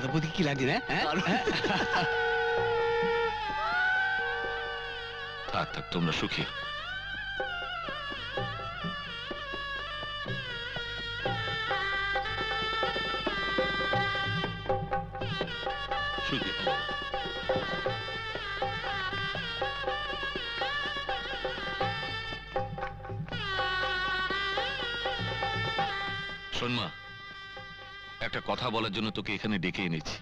দাদার প্রতি কি লাগে না? থাক থাক, তোমরা সুখী। সুখী হও। শোন মা, একটা কথা বলার জন্য তোকে এখানে ডেকে এনেছি।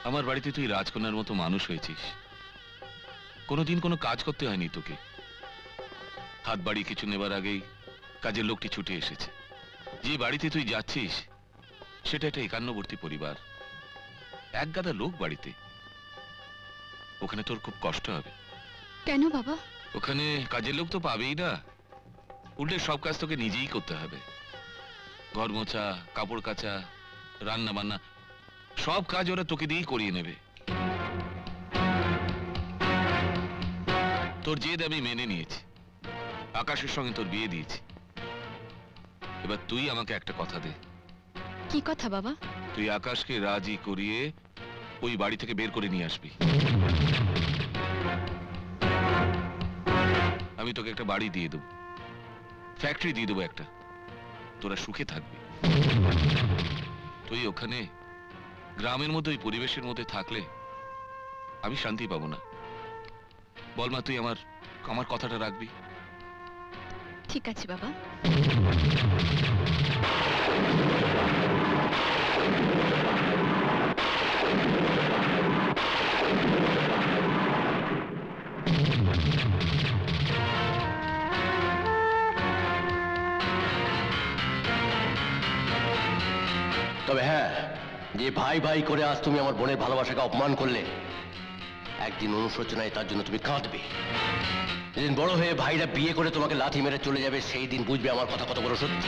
আমার বাড়িতে তুই রাজকন্যার মতো মানুষ হয়েছিস, কোনোদিন কোনো কাজ করতে হয়নি তোকে। হাত বাড়িয়ে কিছু নেবার আগেই কাজের লোকটি ছুটে এসেছে। যে বাড়িতে তুই যাচ্ছিস সেটা একটা একান্নবর্তী পরিবার, এক গাদা লোক বাড়িতে। ওখানে তোর খুব কষ্ট হবে। কেন বাবা? ওখানে কাজের লোক তো পাবেই না, উল্টে সব কাজ তোকে নিজেই করতে হবে। ঘর মোছা, কাপড় কাচা, রান্না বান্না সব কাজ ওরা তোকে দিয়েই করিয়ে নেবে। তোর জেদ আমি মেনে নিয়েছি, আকাশের সঙ্গে তোর বিয়ে দিয়েছি। এবার তুই আমাকে একটা কথা দে। কি কথা বাবা? তুই আকাশকে রাজি করিয়ে ওই বাড়ি থেকে বের করে নিয়ে আসবি। আমি তোকে একটা বাড়ি দিয়ে দেবো, ফ্যাক্টরি দিয়ে দেবো একটা, তোরা সুখে থাকবি। তুই ওখানে গ্রামের মধ্যে ওই পরিবেশের মধ্যে থাকলে আমি শান্তি পাবো না। বল মা, তুই আমার আমার কথাটা রাখবি? ঠিক আছে বাবা। তবে হ্যাঁ, যে ভাই ভাই করে আজ তুমি আমার বোনের ভালোবাসাকে অপমান করলে, একদিন অনুশোচনায় তার জন্য তুমি কাঁদবে। যেদিন বড় হয়ে ভাইরা বিয়ে করে তোমাকে লাথি মেরে চলে যাবে, সেই দিন বুঝবে আমার কথা কত বড় সত্যি।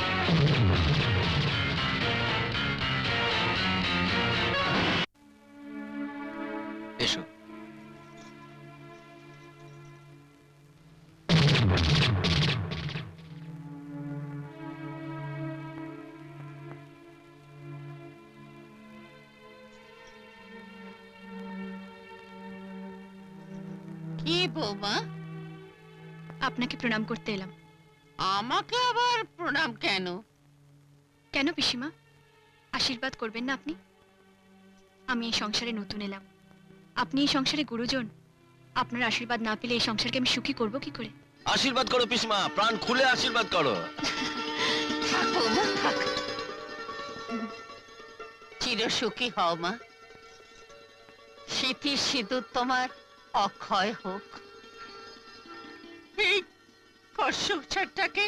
এসো। কি বৌমা? আপনাকে প্রণাম করতে এলাম। আমাকে আবার প্রণাম কেন? কেন পিসিমা, আশীর্বাদ করবেন না আপনি? আমি এই সংসারে নতুন এলাম, আপনি এই সংসারে গুরুজন। আপনার আশীর্বাদ না পেলে এই সংসারকে আমি সুখী করব কি করে? আশীর্বাদ করো পিসমা, প্রাণ খুলে আশীর্বাদ করো। থাক বৌমা, থাক। চির সুখী হও মা। স্মৃতির সিঁদুর তোমার অক্ষয় হোক। এই সংসারটাকে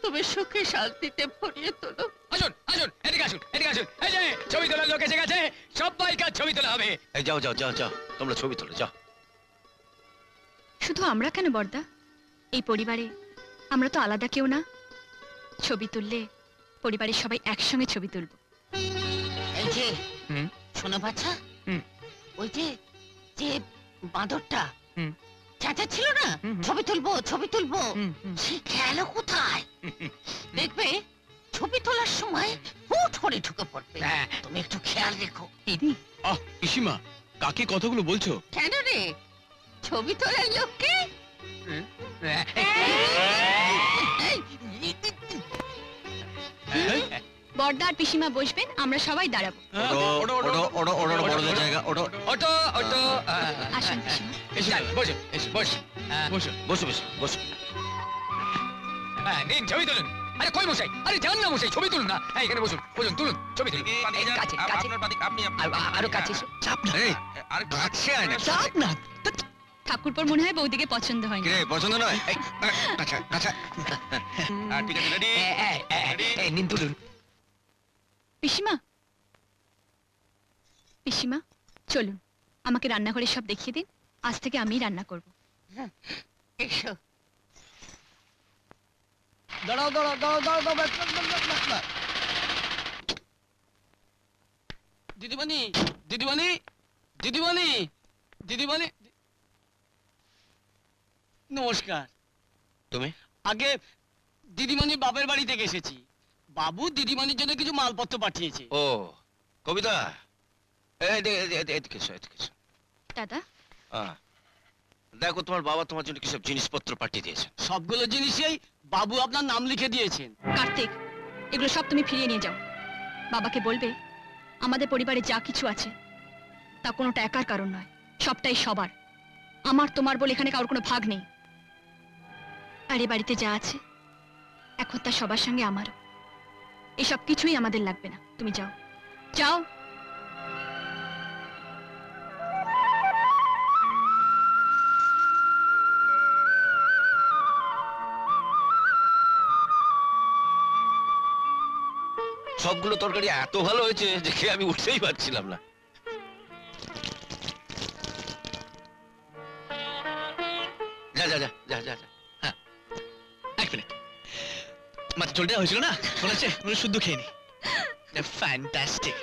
তুমি সুখে শান্তিতে ভরিয়ে তোলো। আসুন আসুন, এদিকে আসুন, এদিকে আসুন। এই যে ছবি তোলার লোক এসে গেছে, সবাইকার ছবি তোলা হবে। এই যাও যাও যাও যাও, তোমরা ছবি তোলো যাও। শুধু আমরা কেন বর্দা, এই পরিবারে আমরা তো আলাদা কেউ না। ছবি তুললে পরিবারের সবাই একসঙ্গে ছবি তুলব। এই যে হুম। শোনো বাচ্চা, হুম। ওই যে যে বাঁদরটা হুম। চাচা ছিল না, ছবি তুলবো ছবি তুলবো, সে গেল কোথায়? দেখবে ছবি তোলার সময় হুট করে ঢুকে পড়বে। হ্যাঁ। তুমি একটু খেয়াল রেখো। আহ পিসিমা, কাকে কথাগুলো বলছো? কেন রে, ছবি তোলার লোককে? বর্দা আর পিসিমা বসবেন, আমরা সবাই দাঁড়াবো। বড়দের জায়গা, ওটো। Auto auto. আসুন পিসিমা। এসো, বসো, এসো, বসো, বসো। বসো বসো বসো। নিন ছবি তুলুন। আরে কই মশাই, আরে যান না মশাই, ছবি তুলুন না। এখানে বসুন, বসুন, তুলুন ছবি তুলুন। এই কাছে কাছে, আরো কাছে এসো। চাপ না, চাপ না। ঠাকুরপোর মনে হয় বৌদিকে পছন্দ হয়নি। পছন্দ নয়? ঠিক আছে, রেডি? এই নিন তুলুন। পিসিমা, পিসিমা চলুন, আমাকে রান্নাঘরে সব দেখিয়ে দিন। আজ থেকে আমিই রান্না করব। এসো। দাঁড়াও দাঁড়াও দাঁড়াও দাঁড়াও। দিদিমণি, দিদিমণি, দিদিমণি, দিদিমণি। নমস্কার। তুমি? আগে দিদিমণির বাপের বাড়ি থেকে এসেছি। বাবু দিদিমণির জন্য কিছু মালপত্র পাঠিয়েছে। ও, কবিতা, এদিকে এসো, এদিকে এসো। দাদা দেখো তোমার বাবা তোমার জন্য কিসব জিনিসপত্র পাঠিয়ে দিয়েছে। সবগুলো জিনিসেই বাবু আপনার নাম লিখে দিয়েছেন। কার্তিক, এগুলো সব তুমি ফিরিয়ে নিয়ে যাও। বাবাকে বলবে আমাদের পরিবারে যা কিছু আছে তা কোনোটা একার কারণ নয়, সবটাই সবার। আমার তোমার বলে এখানে কারোর কোনো ভাগ নেই। আর এ বাড়িতে যা আছে এখন তা সবার সঙ্গে আমারও। এসব কিছুই আমাদের লাগবে না, তুমি যাও যাও। সবগুলো তরকারি এত ভালো হয়েছে যে খেয়ে আমি উঠতেই পারছিলাম না। যা যা যা যা যা যা। এক মিনিট, মাথা চলটা হয়েছিল না, মনে হচ্ছে শুদ্ধ খেয়ে নি। ফ্যান্টাস্টিক।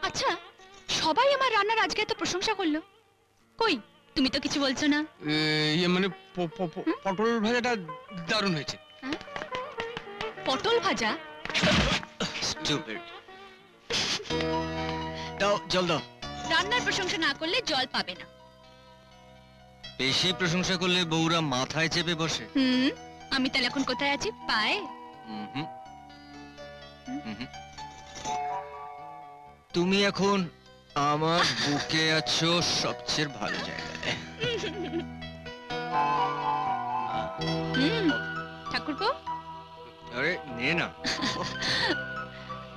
আচ্ছা, সবাই আমার রান্নার আজকে এত প্রশংসা করলো, কই তুমি তো কিছু বলছো না? মানে পটল ভাজাটা দারুণ হয়েছে। পটল ভাজা? Stupid. দাও, জল দাও। রান্নার প্রশংসা না করলে জল পাবে না। বেশি প্রশংসা করলে বউরা মাথায় চেপে বসে। আমি তাহলে এখন কোথায় আছি? পায়ে? তুমি এখন আমার বুকে আছো সবচেয়ে ভালো জায়গায়। ঠাকুরপো, আরে নে না,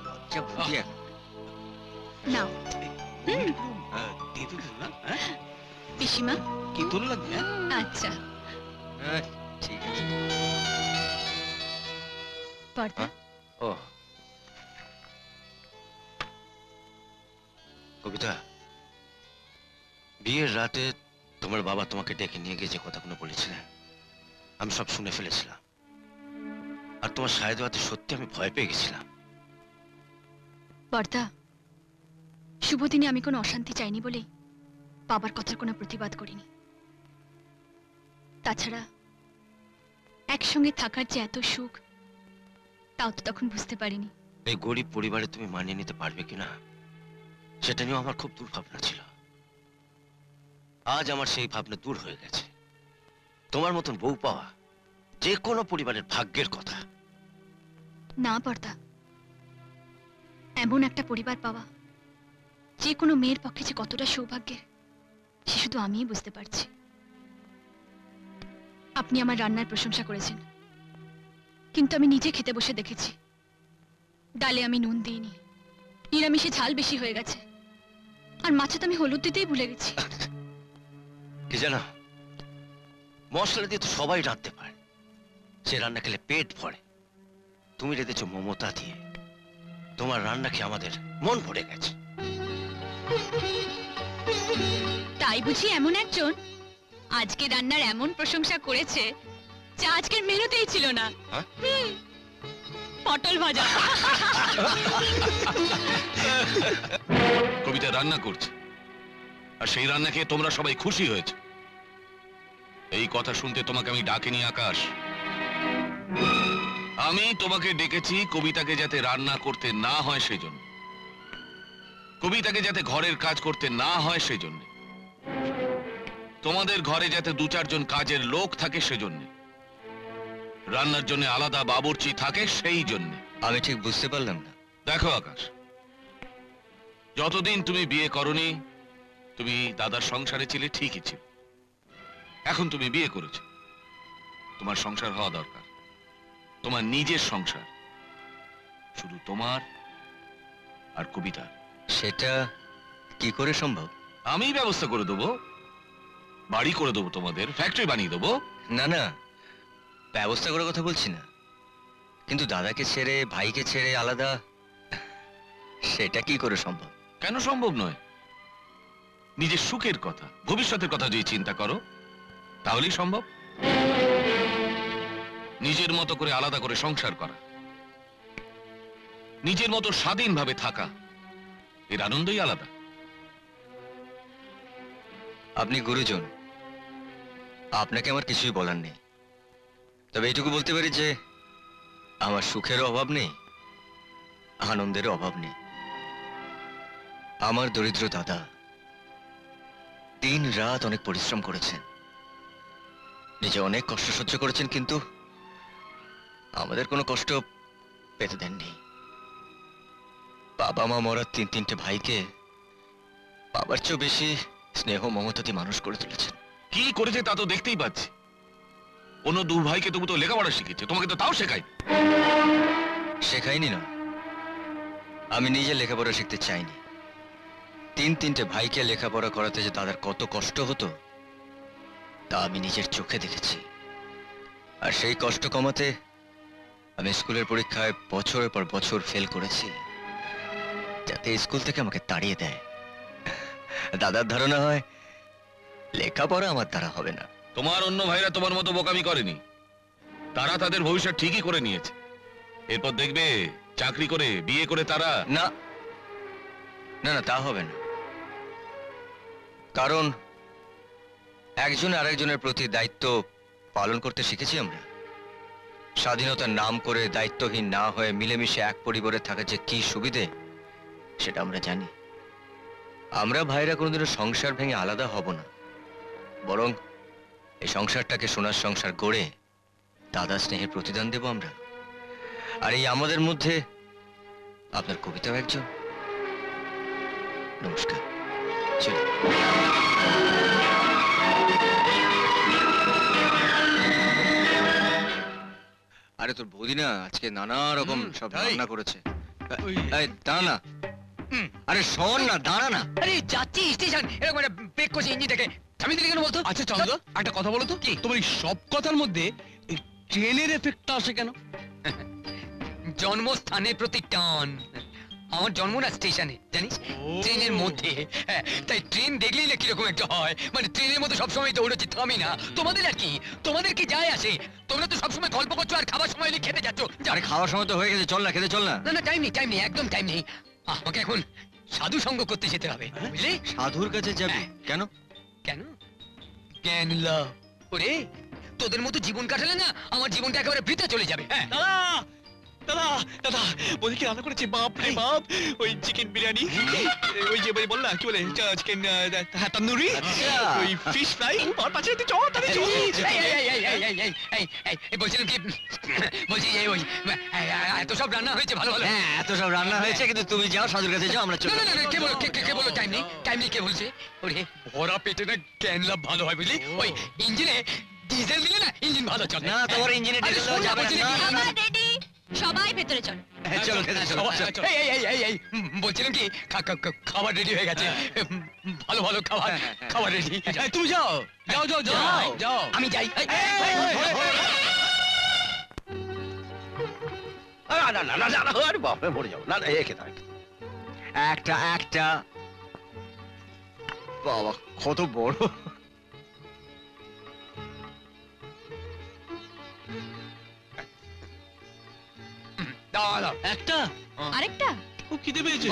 লজ্জা বুঝি এখন। নাও। পিসিমা, কি তোর লাগবে? আচ্ছা। ঠিক আছে। পর্দা, ও কবিতা, বিয়ের রাতে তোমার বাবা তোমাকে ডেকে নিয়ে গিয়ে যে কথাগুলো বলেছিলেন আমি সব শুনে ফেলেছিলাম। আর তোমার সায় দেওয়াতে সত্যি আমি ভয় পেয়ে গেছিলাম। পর্দা, শুভ দিনে আমি কোনো অশান্তি চাইনি বলেই বাবার কথার কোনো প্রতিবাদ করিনি। তাছাড়া একসঙ্গে থাকার যে এত সুখ তাও তো তখন বুঝতে পারিনি। এই গরিব পরিবারে তুমি মানিয়ে নিতে পারবে কিনা সেটা নিয়েও আমার খুব দুর্ভাবনা ছিল। আজ আমার সেই ভাবনা দূর হয়ে গেছে। তোমার মতন বউ পাওয়া যে কোনো পরিবারের ভাগ্যের কথা। না পর্দা, এমন একটা পরিবার পাওয়া যে কোনো মেয়ের পক্ষে যে কতটা সৌভাগ্যের সে শুধু আমিই বুঝতে পারছি। আপনি আমার রান্নার প্রশংসা করেছেন, কিন্তু আমি নিজে খেতে বসে দেখেছি ডালে আমি নুন দিইনি, নিরামিষে ঝাল বেশি হয়ে গেছে, আর মাছে তো আমি হলুদ দিতেই ভুলে গেছি। কি জানো, মশলা দিয়ে তো সবাই রাঁধতে পারে, সে রান্না খেলে পেট ভরে। তুমি রেঁধেছো মমতা দিয়ে, তোমার রান্না খেয়ে আমাদের মন ভরে গেছে। তাই বুঝি এমন একজন আজকে রান্নার এমন প্রশংসা করেছে যা আজকের মেনুতেই ছিল না? হ্যাঁ? পটল ভাজা। কবিতা রান্না করছে, আর সেই রান্না খেয়ে তোমরা সবাই খুশি হয়েছে। এই কথা শুনতে তোমাকে আমি ডাকিনি আকাশ। আমি তোমাকে ডেকেছি কবিতাকে যাতে রান্না করতে না হয় সেজন্য, কবিতাকে যাতে ঘরের কাজ করতে না হয় সেজন্য, তোমাদের ঘরে যাতে দু চারজন কাজের লোক থাকে সেজন্য, রান্নার জন্য আলাদা বাবুর্চি থাকে সেই জন্য। আমি ঠিক বুঝতে পারলাম না। দেখো আকাশ, যতদিন তুমি বিয়ে করনি তুমি দাদার সংসারে ছিলে ঠিকই ছিল। এখন তুমি বিয়ে করেছো, তোমার সংসার হওয়া দরকার, তোমার নিজের সংসার, শুধু তোমার আর কবিতার। সেটা কি করে সম্ভব? আমি ব্যবস্থা করে দেবো, বাড়ি করে দেবো, তোমাদের ফ্যাক্টরি বানিয়ে দেবো। না না, ব্যবস্থা করার কথা বলছি না, কিন্তু দাদাকে ছেড়ে ভাইকে ছেড়ে আলাদা, সেটা কি করে সম্ভব? কেন সম্ভব নয়? নিজের সুখের কথা, ভবিষ্যতের কথা যদি চিন্তা করো তাহলেই সম্ভব। নিজের মতো করে আলাদা করে সংসার করা, নিজের মতো স্বাধীনভাবে থাকা, এর আনন্দই আলাদা। আপনি গুরুজন, আপনাকে আমার কিছুই বলার নেই, তবে এইটুকু বলতে পারি যে আমার সুখেরও অভাব নেই, আনন্দেরও অভাব নেই। আমার দরিদ্র দাদা দিন রাত অনেক পরিশ্রম করেছেন, নিজে অনেক কষ্ট সহ্য করেছেন, কিন্তু আমাদের কোনো কষ্ট পেতে দেননি। বাবা মা মরার তিনটে ভাইকে বাবার চেয়েও বেশি স্নেহ মমতা দিয়ে মানুষ করে তুলেছেন। কি করেছে তা তো দেখতেই পাচ্ছি। অন্য দু ভাইকে তবু তো লেখাপড়া শিখেছে, তোমাকে তো তাও শেখাই। শেখাইনি না, আমি নিজে লেখাপড়া শিখতে চাইনি। তিনটে ভাইকে লেখাপড়া করাতে যে তাদের কত কষ্ট হতো তা আমি নিজের চোখে দেখেছি। আর সেই কষ্ট কমাতে আমি স্কুলের পরীক্ষায় বছরের পর বছর ফেল করেছি, যাতে স্কুল থেকে আমাকে তাড়িয়ে দেয়। দাদার ধারণা হয় লেখাপড়া আমার দ্বারা হবে না। তোমার অন্য ভাইরা তোমার মতো বোকামি করেনি, তারা তাদের ভবিষ্যৎ ঠিকই করে নিয়েছে। এরপর দেখবে চাকরি করে বিয়ে করে তারা। না না না, তা হবে না, কারণ একজন আরেকজনের প্রতি দায়িত্ব পালন করতে শিখেছি আমরা। স্বাধীনতার নাম করে দায়িত্বহীন না হয়ে মিলেমিশে এক পরিবারে থাকা যে কি সুবিধে সেটা আমরা জানি। আমরা ভাইরা কোনোদিনও সংসার ভেঙে আলাদা হব না, বরং এই সংসারটাকে সোনার সংসার গড়ে দাদা স্নেহের প্রতিদান দেব আমরা। আর এই আমাদের মধ্যে আপনার কবিতাও একজন। নমস্কার, চলি। আরে তোর বৌদি না আজকে নানা রকম সব তাই? রান্না করেছে। ওই। এই দাঁড়া না, আরে শোন না, দাঁড়া না। আরে যাচ্ছি স্টেশন, এরকম একটা ব্রেক করছে ইঞ্জিনটাকে থামিয়ে দিলে কেন বলতো? আচ্ছা চন্দ্র, একটা কথা বলো তো, কি? তোমার এই সব কথার মধ্যে এই ট্রেনের এফেক্টটা আসে কেন? জন্মস্থানে প্রতি টান। আমার জন্ম না স্টেশনে, জানিস, ট্রেনের মধ্যে। হ্যাঁ, তাই ট্রেন দেখলেই না কিরকম একটা হয়, মানে ট্রেনের মধ্যে সবসময় দৌড়চ্ছি, থামি না। তোমাদের আর কি, তোমাদের কি যায় আসে? তোমরা তো সবসময় গল্প করছো আর খাবার সময় হলে খেতে যাচ্ছ। আরে খাওয়ার সময় তো হয়ে গেছে, চল না, খেতে চল না। না না, টাইম নেই, একদম টাইম নেই। আমাকে এখন সাধু সঙ্গ করতে যেতে হবে, বুঝলি? সাধুর কাছে যাবি হ্যাঁ। কেন? কেন? জ্ঞান লাভ। ওরে, তোদের মতো জীবন কাটালে না আমার জীবনটা একেবারে বৃথা চলে যাবে। হ্যাঁ, দাদা দাদা দাদা, বলি কি রান্না করেছে, বাপ রে বাপ! ওই চিকেন বিরিয়ানি, ওই যে বল না কি বলে, চিকেন তন্দুরি, আচ্ছা। ওই ফিশ ফ্রাই, আর পাশে একটু চল, তাহলে চল। এই বলছিলাম কি, বলছি এই ওই এত সব রান্না হয়েছে, ভালো ভালো। হ্যাঁ, এত সব রান্না হয়েছে, কিন্তু তুমি যাও সাধুর কাছে যাও, আমরা চল। না না না, কে বলো টাইম নেই, কে বলছে? ওরে, ভরা পেটে না জ্ঞান লাভ ভালো হয়, বুঝলি? ওই ইঞ্জিনে ডিজেল দিলে না ইঞ্জিন ভালো চলে। না, তোমার ইঞ্জিনে আরে ডিজেল শোন না, যাবে বলছি না। নাকি? না, না, রেডি, সবাই ভেতরে চলো। হ্যাঁ, চলো খেতে চলো। এই, বলছিলাম কি, খাবার রেডি হয়ে গেছে, ভালো ভালো খাবার রেডি। এই, তুমি যাও যাও যাও যাও যাও। আমি যাই। না না না না, আরে বাপরে, মরে যাও। না না, একে দাও। একটা বাবা কত বড়। দাও। একটা? আরেকটা? ও খিদে পেয়েছে।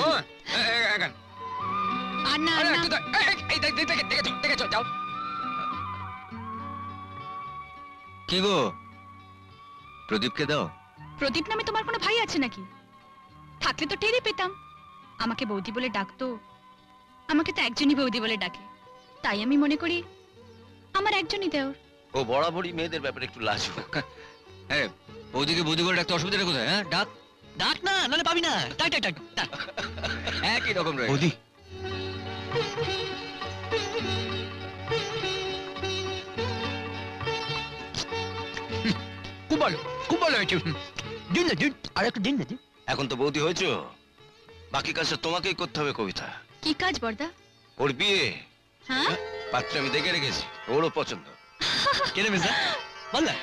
আর না, আর না। দেখেছো, যাও। কি গো, প্রদীপকে দাও। প্রদীপ নামে তোমার কোনো ভাই আছে নাকি? থাকলে তো টেরই পেতাম। আমাকে বৌদি বলে ডাকতো, আমাকে তো একজনই বৌদি বলে ডাকে, তাই আমি মনে করি আমার একজনই দেওর। ও বরাবরই মেয়েদের ব্যাপারে একটু লাজুক। হ্যাঁ, বৌদিকে বৌদি করে ডাকতে অসুবিধাটা কোথায়? হ্যাঁ, ডাক। ডাক না, নাহলে পাবি না। ডাক ডাক ডাক ডাক। একই রকম রয়ে বৌদি, খুব ভালো হয়েছে। দিন না, দিন, আর একটু দিন না, দিন। এখন তো বৌদি হয়েছো, বাকি কাজটা তোমাকেই করতে হবে। কবিতা, কি কাজ বর্দা? ওর বিয়ে হ্যাঁ, পাত্র আমি দেখে রেখেছি, ওরও পছন্দ। কেন মিস্টার? বল না,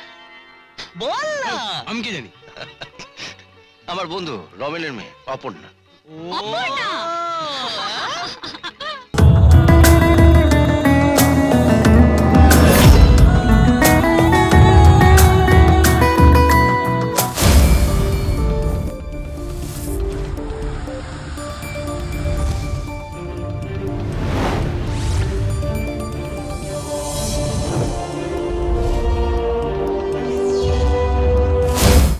বল না। আমি কি জানি? আমার বন্ধু রমেনের মেয়ে অপর্ণা। অপর্ণা!